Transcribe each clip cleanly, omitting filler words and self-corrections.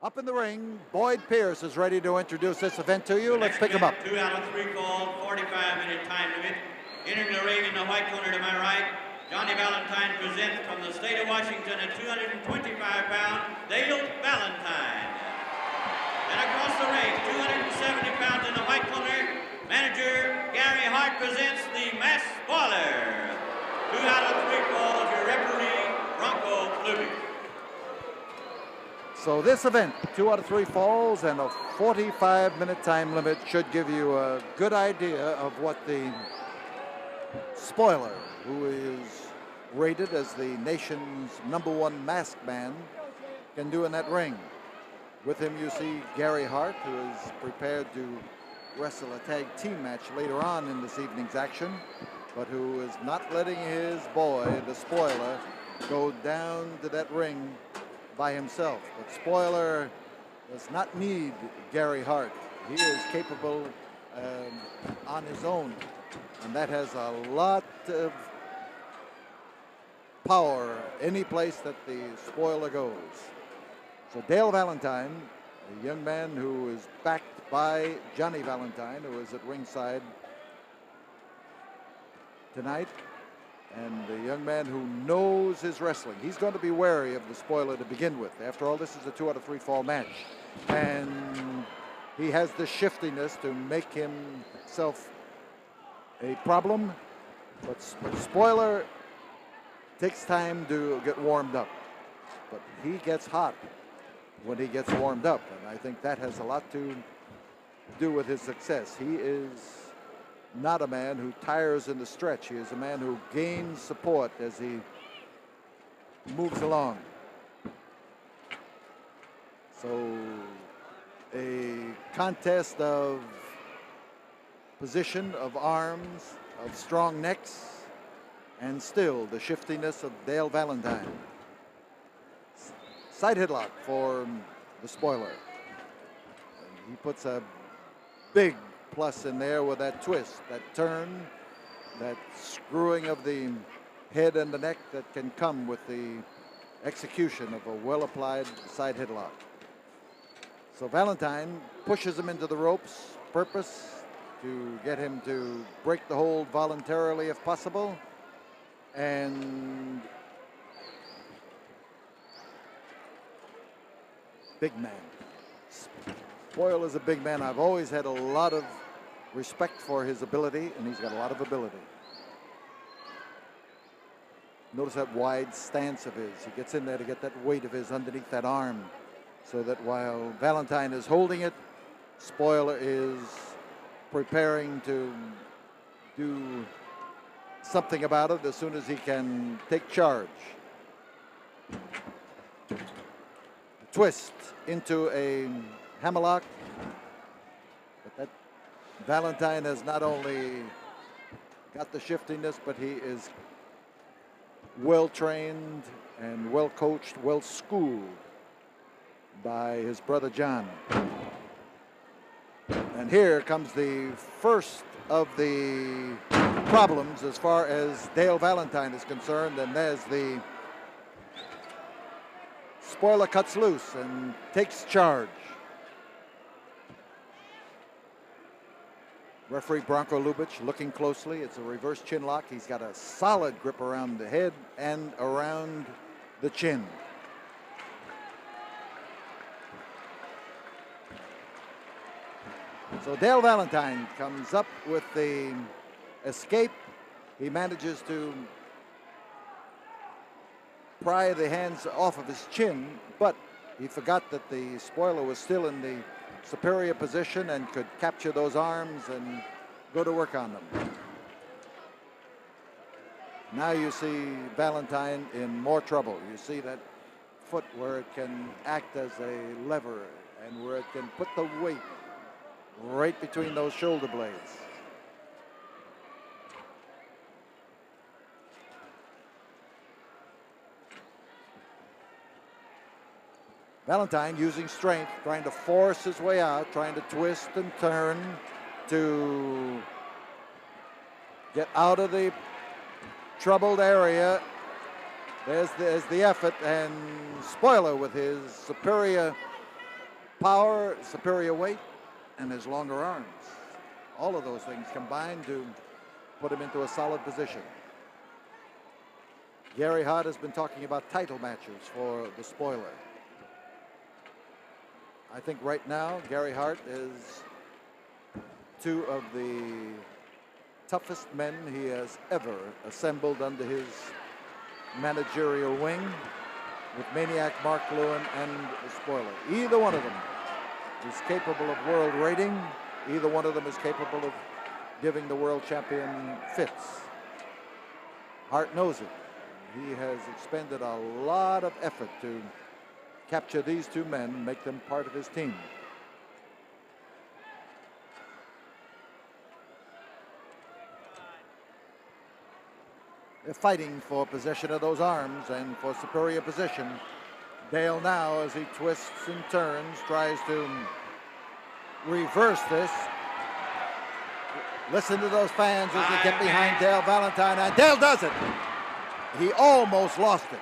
Up in the ring, Boyd Pierce is ready to introduce this event to you. Let's pick him up. 2 out of 3 falls, 45-minute time limit. Entering the ring in the white corner to my right, Johnny Valentine presents from the state of Washington at 225 pounds, Dale Valentine. And across the ring, 270 pounds in the white corner, manager Gary Hart presents the Mass Spoiler. 2 out of 3 falls, your referee, Bronco Luby. So this event, 2 out of 3 falls and a 45-minute time limit, should give you a good idea of what the spoiler, who is rated as the nation's #1 masked man, can do in that ring. With him you see Gary Hart, who is prepared to wrestle a tag team match later on in this evening's action, but who is not letting his boy, the spoiler, go down to that ring by himself. But Spoiler does not need Gary Hart. He is capable on his own, and that has a lot of power any place that the spoiler goes. So Dale Valentine, a young man who is backed by Johnny Valentine, who is at ringside tonight, and the young man who knows his wrestling. He's going to be wary of the spoiler to begin with. After all, this is a 2 out of 3 fall match. And he has the shiftiness to make himself a problem. But Spoiler takes time to get warmed up. But he gets hot when he gets warmed up. And I think that has a lot to do with his success. He is not a man who tires in the stretch. He is a man who gains support as he moves along. So a contest of position, of arms, of strong necks, and still the shiftiness of Dale Valentine. Side headlock for the spoiler. And he puts a big plus in there with that twist, that turn, that screwing of the head and the neck that can come with the execution of a well-applied side headlock. So Valentine pushes him into the ropes, purpose to get him to break the hold voluntarily if possible, and big man. Spoil is a big man. I've always had a lot of respect for his ability, and he's got a lot of ability. Notice that wide stance of his. He gets in there to get that weight of his underneath that arm, so that while Valentine is holding it, Spoiler is preparing to do something about it as soon as he can take charge. Twist into a hammerlock. But that Valentine has not only got the shiftiness, but he is well trained and well coached, well schooled by his brother John. And here comes the first of the problems as far as Dale Valentine is concerned, and there's the spoiler cuts loose and takes charge. Referee Bronco Lubich looking closely. It's a reverse chin lock. He's got a solid grip around the head and around the chin. So Dale Valentine comes up with the escape. He manages to pry the hands off of his chin, but he forgot that the spoiler was still in the superior position and could capture those arms and go to work on them. Now you see Valentine in more trouble. You see that foot where it can act as a lever and where it can put the weight right between those shoulder blades. Valentine using strength, trying to force his way out, trying to twist and turn to get out of the troubled area. There's the effort, and Spoiler with his superior power, superior weight, and his longer arms. All of those things combined to put him into a solid position. Gary Hart has been talking about title matches for the spoiler. I think right now Gary Hart is two of the toughest men he has ever assembled under his managerial wing, with Maniac Mark Lewin and the spoiler. Either one of them is capable of world rating. Either one of them is capable of giving the world champion fits. Hart knows it. He has expended a lot of effort to capture these two men, make them part of his team. They're fighting for possession of those arms and for superior position. Dale now, as he twists and turns, tries to reverse this. Listen to those fans as they get behind Dale Valentine, and Dale does it. He almost lost it.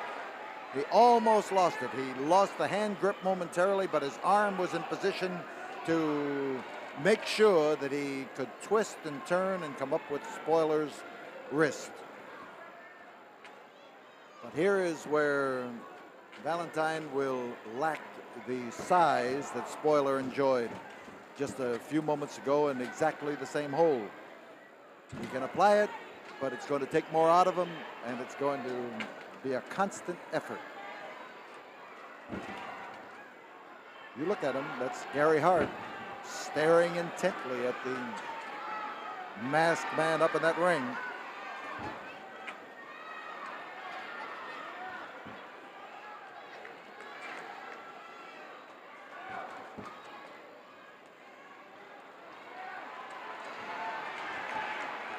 He almost lost it. He lost the hand grip momentarily, but his arm was in position to make sure that he could twist and turn and come up with Spoiler's wrist. But here is where Valentine will lack the size that Spoiler enjoyed just a few moments ago in exactly the same hold. He can apply it, but it's going to take more out of him, and it's going to be a constant effort. You look at him, that's Gary Hart staring intently at the masked man up in that ring.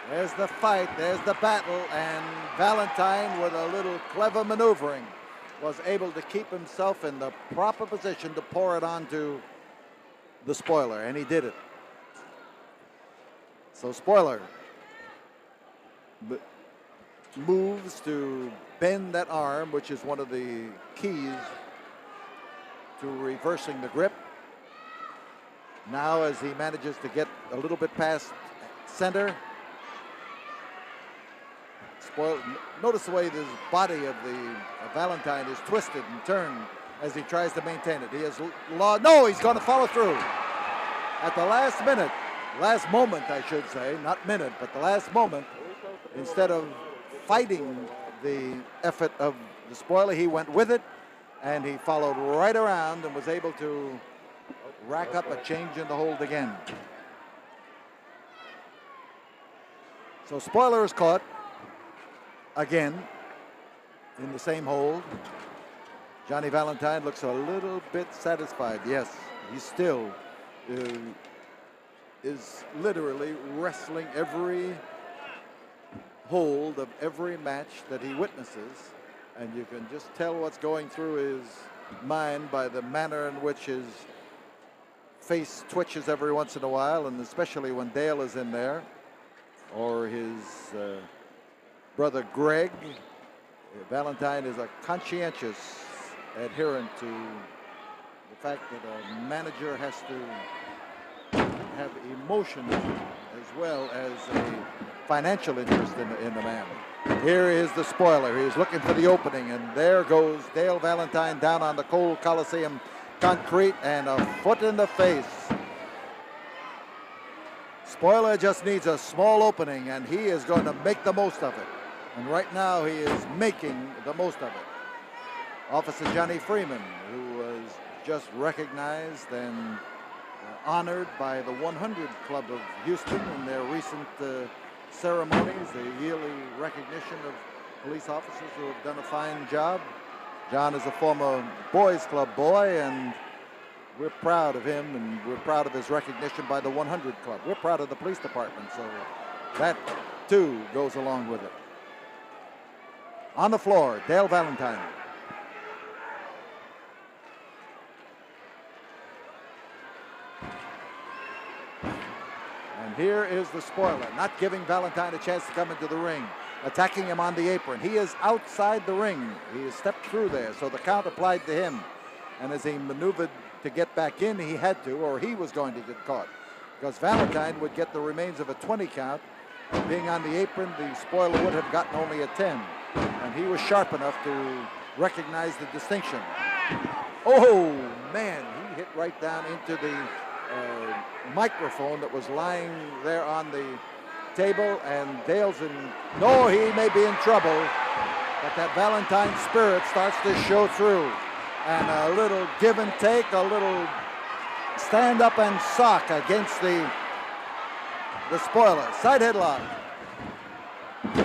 There's the fight, there's the battle, and Valentine, with a little clever maneuvering, was able to keep himself in the proper position to pour it onto the spoiler, and he did it. So Spoiler moves to bend that arm, which is one of the keys to reversing the grip. Now, as he manages to get a little bit past center, notice the way this body of the Valentine is twisted and turned as he tries to maintain it. He has no, he's going to follow through. At the last minute, last moment I should say, not minute, but the last moment, instead of fighting the effort of the spoiler, he went with it, and he followed right around and was able to rack up a change in the hold again. So Spoiler is caught again in the same hold. Johnny Valentine looks a little bit satisfied. Yes, he still is literally wrestling every hold of every match that he witnesses, and you can just tell what's going through his mind by the manner in which his face twitches every once in a while, and especially when Dale is in there, or his brother Greg. Valentine is a conscientious adherent to the fact that a manager has to have emotion as well as a financial interest in the man. Here is the spoiler. He's looking for the opening, and there goes Dale Valentine down on the cold Coliseum concrete, and a foot in the face. Spoiler just needs a small opening, and he is going to make the most of it. And right now, he is making the most of it. Officer Johnny Freeman, who was just recognized and honored by the 100 Club of Houston in their recent ceremonies, the yearly recognition of police officers who have done a fine job. John is a former Boys Club boy, and we're proud of him, and we're proud of his recognition by the 100 Club. We're proud of the police department, so that too goes along with it. On the floor, Dale Valentine. And here is the spoiler, not giving Valentine a chance to come into the ring, attacking him on the apron. He is outside the ring. He has stepped through there, so the count applied to him. And as he maneuvered to get back in, he had to, or he was going to get caught. Because Valentine would get the remains of a 20 count. Being on the apron, the spoiler would have gotten only a 10. And he was sharp enough to recognize the distinction. Oh, man, he hit right down into the microphone that was lying there on the table, and Dale's in, no, he may be in trouble, but that Valentine spirit starts to show through. And a little give and take, a little stand up and sock against the spoiler. Side headlock.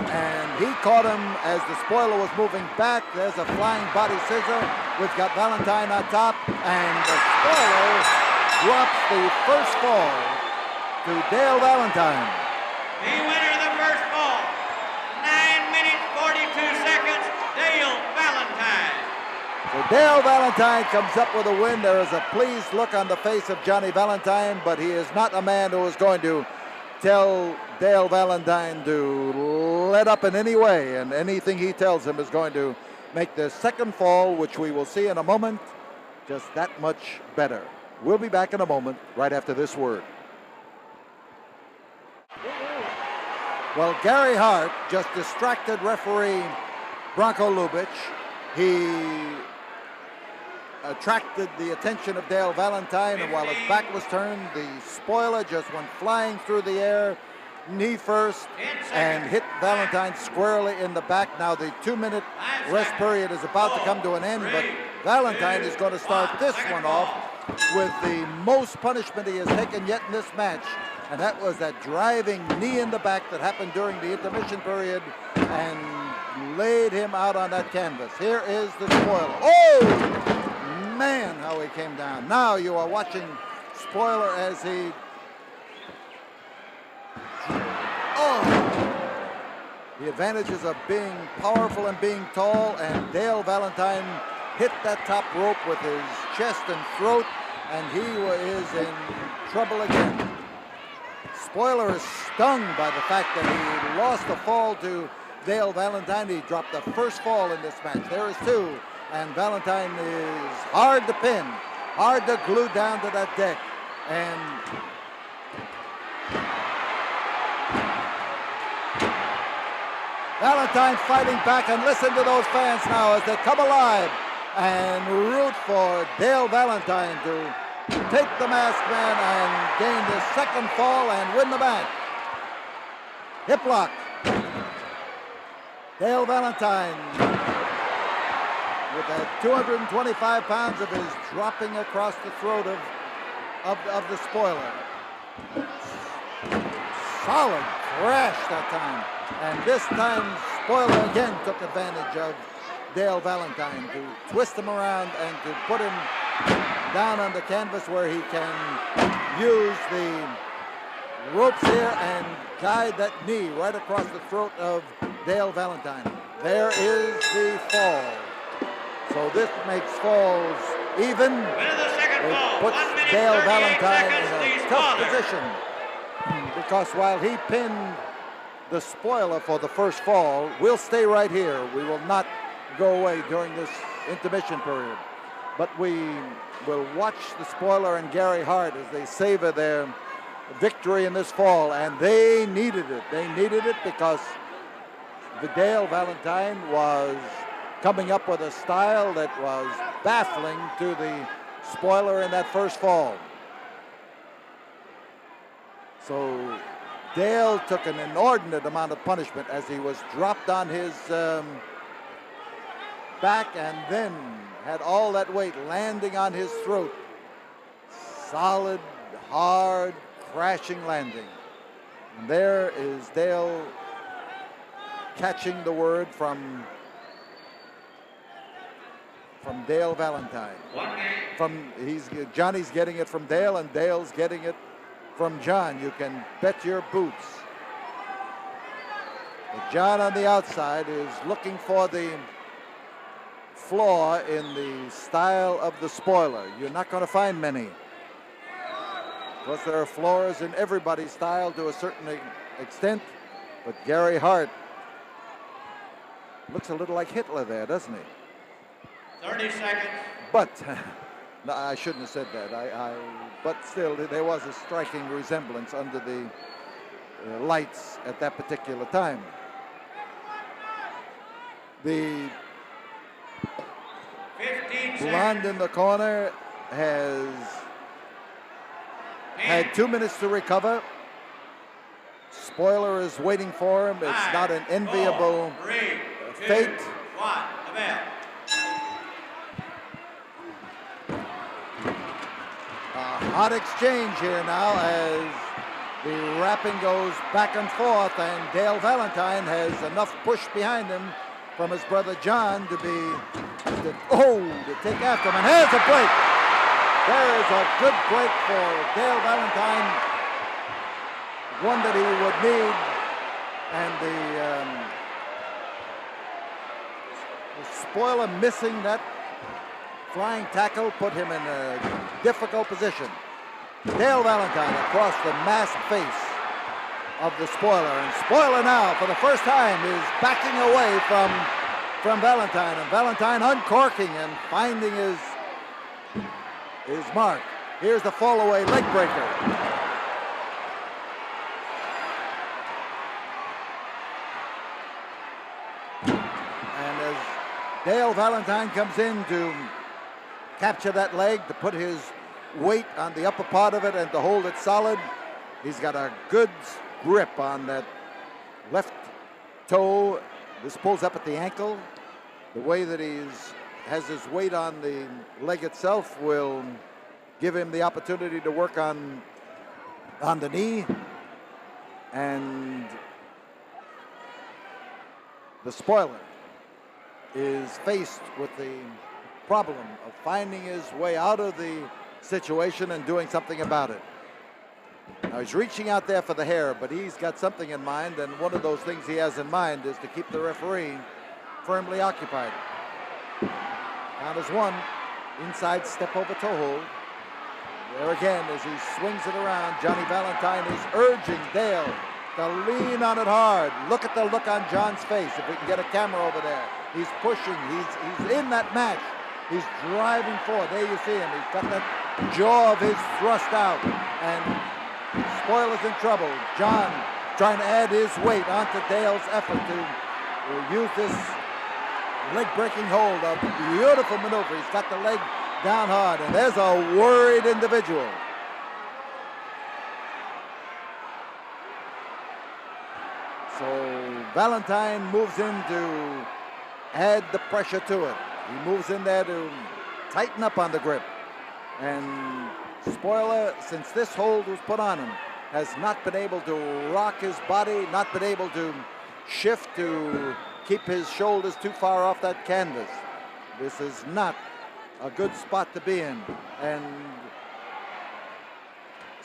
And he caught him as the spoiler was moving back. There's a flying body scissor. We've got Valentine on top, and the spoiler drops the first fall to Dale Valentine. The winner of the first fall, 9 minutes, 42 seconds, Dale Valentine. So Dale Valentine comes up with a win. There is a pleased look on the face of Johnny Valentine, but he is not a man who is going to tell Dale Valentine to let up in any way, and anything he tells him is going to make the second fall, which we will see in a moment, just that much better. We'll be back in a moment, right after this word. Well, Gary Hart just distracted referee Bronco Lubitsch. He attracted the attention of Dale Valentine, and while his back was turned, the spoiler just went flying through the air, knee first, and hit Valentine squarely in the back. Now the 2-minute rest period is about to come to an end, but Valentine is going to start this one off with the most punishment he has taken yet in this match, and that was that driving knee in the back that happened during the intermission period and laid him out on that canvas. Here is the spoiler. Oh! Man, how he came down. Now you are watching spoiler as he... Oh! The advantages of being powerful and being tall, and Dale Valentine hit that top rope with his chest and throat, and he is in trouble again. Spoiler is stung by the fact that he lost the fall to Dale Valentine. He dropped the first fall in this match. There is two. And Valentine is hard to pin, hard to glue down to that deck. And Valentine fighting back, and listen to those fans now as they come alive and root for Dale Valentine to take the masked man and gain the second fall and win the match. Hip lock. Dale Valentine, with that 225 pounds of his dropping across the throat of the spoiler. Solid crash that time. And this time, spoiler again took advantage of Dale Valentine to twist him around and to put him down on the canvas where he can use the ropes here and guide that knee right across the throat of Dale Valentine. There is the fall. So this makes falls even. It puts Dale Valentine in a tough position, because while he pinned the spoiler for the first fall, we'll stay right here. We will not go away during this intermission period. But we will watch the spoiler and Gary Hart as they savor their victory in this fall, and they needed it. They needed it because the Dale Valentine was coming up with a style that was baffling to the spoiler in that first fall. So Dale took an inordinate amount of punishment as he was dropped on his back and then had all that weight landing on his throat. Solid, hard, crashing landing. And there is Dale catching the word from Dale Valentine. Johnny's getting it from Dale, and Dale's getting it from John. You can bet your boots. But John on the outside is looking for the flaw in the style of the spoiler. You're not going to find many. Plus, there are flaws in everybody's style to a certain extent, but Gary Hart looks a little like Hitler there, doesn't he? 30 seconds. But No, I shouldn't have said that. But still, there was a striking resemblance under the lights at that particular time. The 15 blonde in the corner has had 2 minutes to recover. Spoiler is waiting for him. It's not an enviable fate. 1, the bell. A hot exchange here now as the rapping goes back and forth, and Dale Valentine has enough push behind him from his brother John to take after him. And here's a break. There's a good break for Dale Valentine, one that he would need, and the spoiler missing that flying tackle put him in a difficult position. Dale Valentine across the masked face of the spoiler, and spoiler now for the first time is backing away from Valentine, and Valentine uncorking and finding his mark. Here's the fall away leg breaker. And as Dale Valentine comes in to capture that leg, to put his weight on the upper part of it and to hold it solid, he's got a good grip on that left toe. This pulls up at the ankle. The way that he has his weight on the leg itself will give him the opportunity to work on the knee. And the spoiler is faced with the problem of finding his way out of the situation and doing something about it. Now he's reaching out there for the hair, but he's got something in mind, and one of those things he has in mind is to keep the referee firmly occupied. Count is 1, inside step over toe hold. There again, as he swings it around, Johnny Valentine is urging Dale to lean on it hard. Look at the look on John's face. If we can get a camera over there, he's pushing. He's in that match. He's driving forward. There you see him. He's got that jaw of his thrust out, and Spoiler's in trouble. John trying to add his weight onto Dale's effort to use this leg-breaking hold. A beautiful maneuver. He's got the leg down hard, and there's a worried individual. So Valentine moves in to add the pressure to it. He moves in there to tighten up on the grip. And Spoiler, since this hold was put on him, has not been able to rock his body, not been able to shift to keep his shoulders too far off that canvas. This is not a good spot to be in. And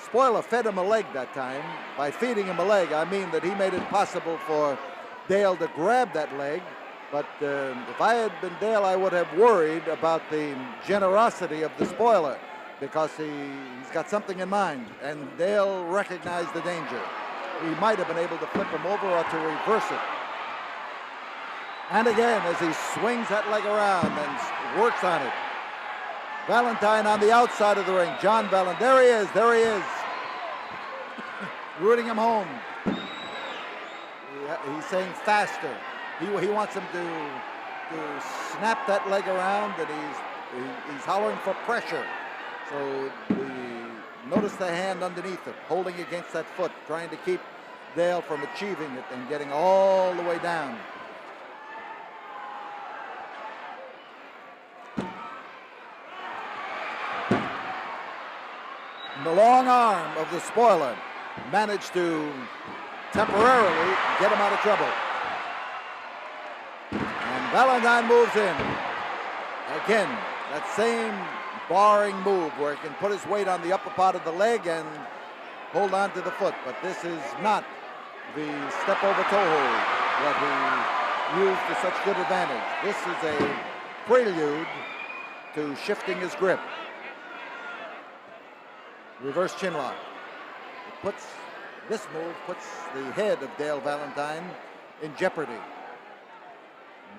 Spoiler fed him a leg that time. By feeding him a leg, I mean that he made it possible for Dale to grab that leg. But if I had been Dale, I would have worried about the generosity of the Spoiler, because he's got something in mind, and Dale recognized the danger. He might have been able to flip him over or to reverse it. And again, as he swings that leg around and works on it, Valentine on the outside of the ring. John Valentine, there he is, rooting him home. He's saying faster. He wants him to snap that leg around, and he's hollering for pressure. So notice the hand underneath it, holding against that foot, trying to keep Dale from achieving it and getting all the way down. And the long arm of the Spoiler managed to temporarily get him out of trouble. And Valentine moves in. Again, that same barring move where he can put his weight on the upper part of the leg and hold on to the foot. But this is not the step over toe hold that he used to such good advantage. This is a prelude to shifting his grip. Reverse chin lock. This move puts the head of Dale Valentine in jeopardy.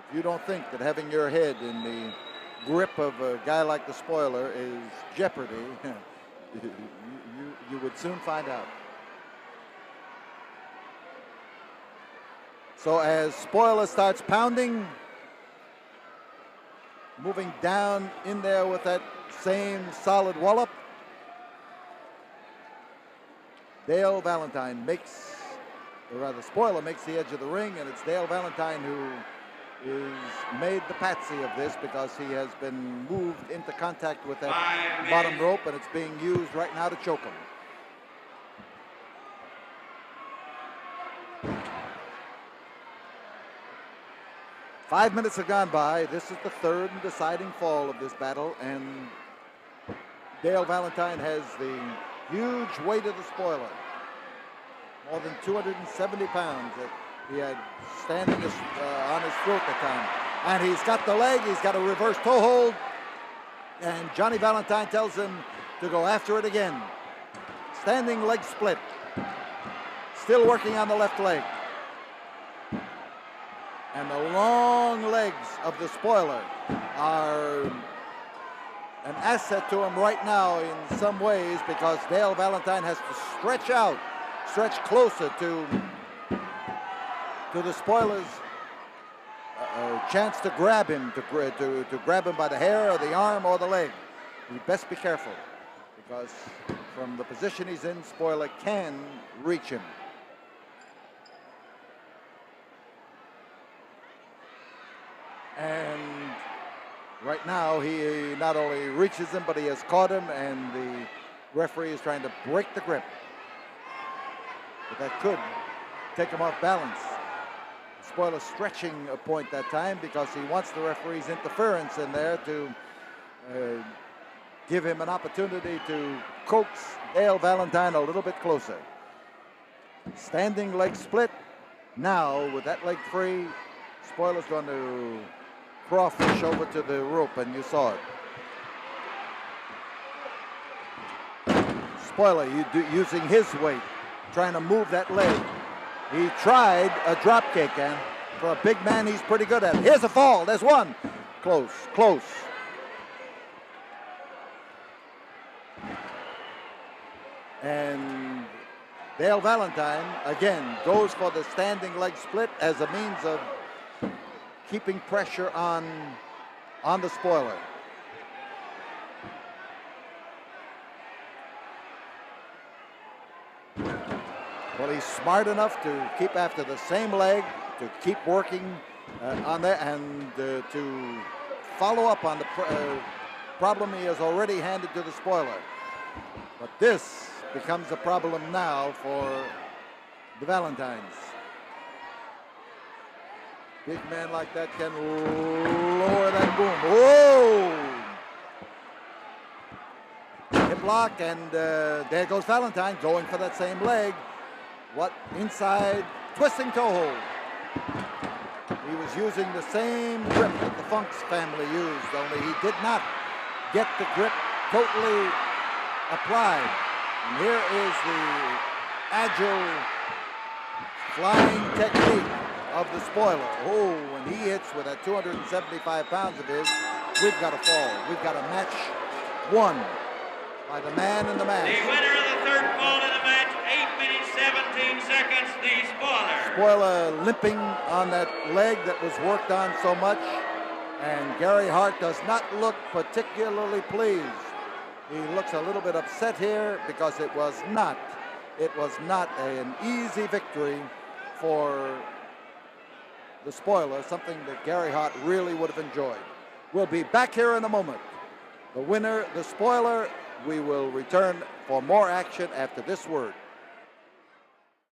If you don't think that having your head in the grip of a guy like the spoiler is jeopardy, you would soon find out. So as spoiler starts pounding, moving down in there with that same solid wallop, Dale Valentine makes, or rather spoiler makes the edge of the ring, and it's Dale Valentine who is made the patsy of this because he has been moved into contact with that bottom rope, and it's being used right now to choke him. Five minutes have gone by. This is the third and deciding fall of this battle, and Dale Valentine has the huge weight of the spoiler. More than 270 pounds that he had standing on his throat at the time. And he's got the leg, he's got a reverse toe hold, and Johnny Valentine tells him to go after it again. Standing leg split. Still working on the left leg. And the long legs of the spoiler are an asset to him right now in some ways, because Dale Valentine has to stretch out, stretch closer to the spoiler's chance to grab him, to grab him by the hair or the arm or the leg. He best be careful, because from the position he's in, spoiler can reach him. And right now, he not only reaches him, but he has caught him, and the referee is trying to break the grip. But that could take him off balance. Spoiler stretching a point that time because he wants the referee's interference in there to give him an opportunity to coax Dale Valentine a little bit closer. Standing leg split. Now, with that leg free, Spoiler's going to crawfish over to the rope, and you saw it. Spoiler using his weight, trying to move that leg. He tried a drop kick, and for a big man, he's pretty good at it. Here's a fall. There's one. Close, close. And Dale Valentine, again, goes for the standing leg split as a means of keeping pressure on the spoiler. Well, he's smart enough to keep after the same leg, to keep working on that, and to follow up on the problem he has already handed to the spoiler. But this becomes a problem now for the Valentines. Big man like that can lower that boom. Whoa! Hip lock, and there goes Valentine going for that same leg. What inside twisting toe hold. He was using the same grip that the Funks family used, only he did not get the grip totally applied. And here is the agile flying technique of the spoiler. Oh, when he hits with that 275 pounds of his, we've got a fall. We've got a match won by the man in the mask. The winner of the third fall of the match, 8 minutes, 17 seconds, the spoiler. Spoiler limping on that leg that was worked on so much, and Gary Hart does not look particularly pleased. He looks a little bit upset here because it was not an easy victory for the spoiler, something that Gary Hart really would have enjoyed. We'll be back here in a moment. The winner, the spoiler. We will return for more action after this word.